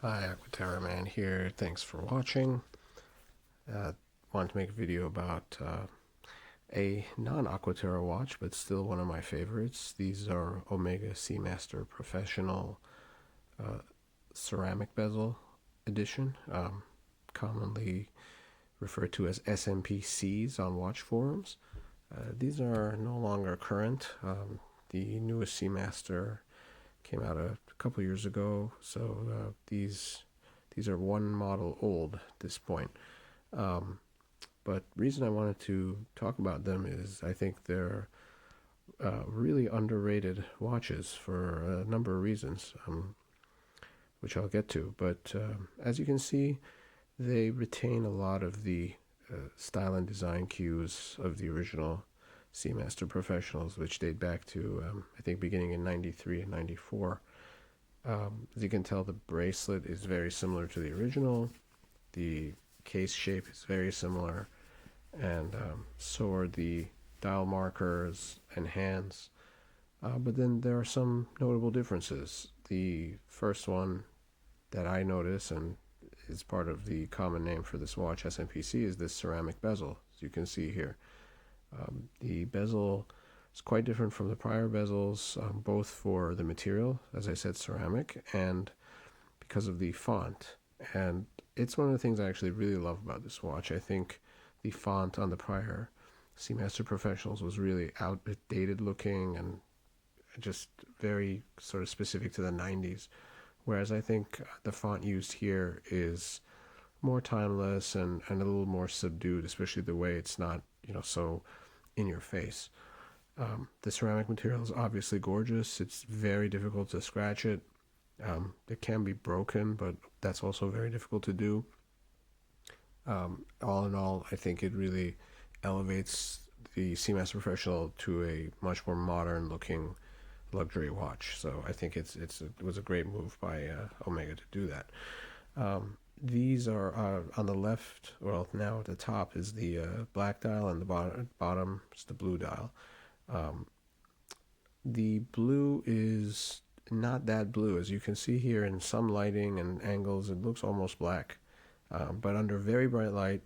Hi, Aquaterra Man here. Thanks for watching. Wanted to make a video about a non-Aquaterra watch, but still one of my favorites. These are Omega Seamaster Professional Ceramic Bezel Edition, commonly referred to as SMPcs on watch forums. These are no longer current. The newest Seamaster came out a couple years ago, so these are one model old at this point. But reason I wanted to talk about them is I think they're really underrated watches for a number of reasons, which I'll get to. But as you can see, they retain a lot of the style and design cues of the original Seamaster Professionals, which date back to I think beginning in '93 and '94. As you can tell, the bracelet is very similar to the original. The case shape is very similar, and so are the dial markers and hands. But then there are some notable differences. The first one that I notice, and is part of the common name for this watch, SMPc, is this ceramic bezel, as you can see here. The bezel is quite different from the prior bezels, both for the material, as I said, ceramic, and because of the font. And it's one of the things I actually really love about this watch. I think the font on the prior Seamaster Professionals was really outdated looking and just very sort of specific to the 90s. Whereas I think the font used here is more timeless and a little more subdued, especially the way it's not, so in your face. The ceramic material is obviously gorgeous. It's very difficult to scratch it. It can be broken, but that's also very difficult to do. All in all, I think it really elevates the Seamaster Professional to a much more modern looking luxury watch. So I think it was a great move by Omega to do that. These are on the left, well, now at the top is the black dial, and the bottom is the blue dial. The blue is not that blue. As you can see here in some lighting and angles, it looks almost black. But under very bright light,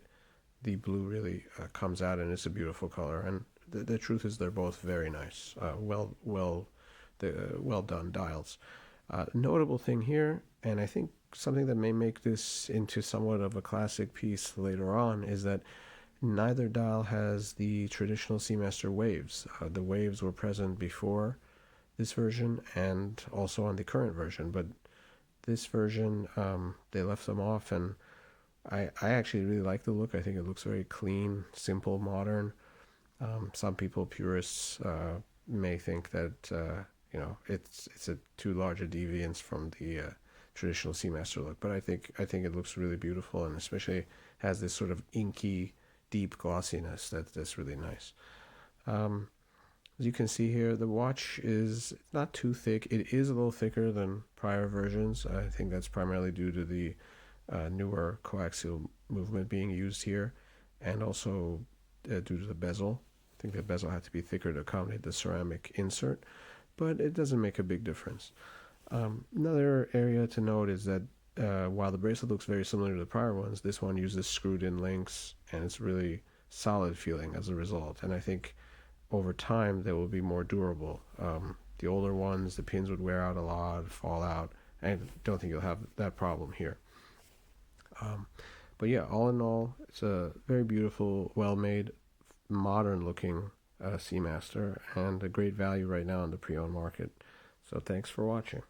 the blue really comes out, and it's a beautiful color. And the truth is they're both very nice. Well done dials. Notable thing here, and I think something that may make this into somewhat of a classic piece later on, is that neither dial has the traditional Seamaster waves. The waves were present before this version and also on the current version, but this version, they left them off, and I actually really like the look. I think it looks very clean, simple, modern. Some people, purists, may think that it's a too large a deviance from the traditional Seamaster look, but I think it looks really beautiful, and especially has this sort of inky, deep glossiness that's really nice. As you can see here, the watch is not too thick. It is a little thicker than prior versions. I think that's primarily due to the newer coaxial movement being used here, and also due to the bezel. I think the bezel had to be thicker to accommodate the ceramic insert, but it doesn't make a big difference. Another area to note is that while the bracelet looks very similar to the prior ones, this one uses screwed-in links, and it's really solid feeling as a result. And I think over time they will be more durable. The older ones, the pins would wear out a lot, fall out. I don't think you'll have that problem here. But yeah, all in all, it's a very beautiful, well-made, modern-looking Seamaster, and a great value right now in the pre-owned market. So thanks for watching.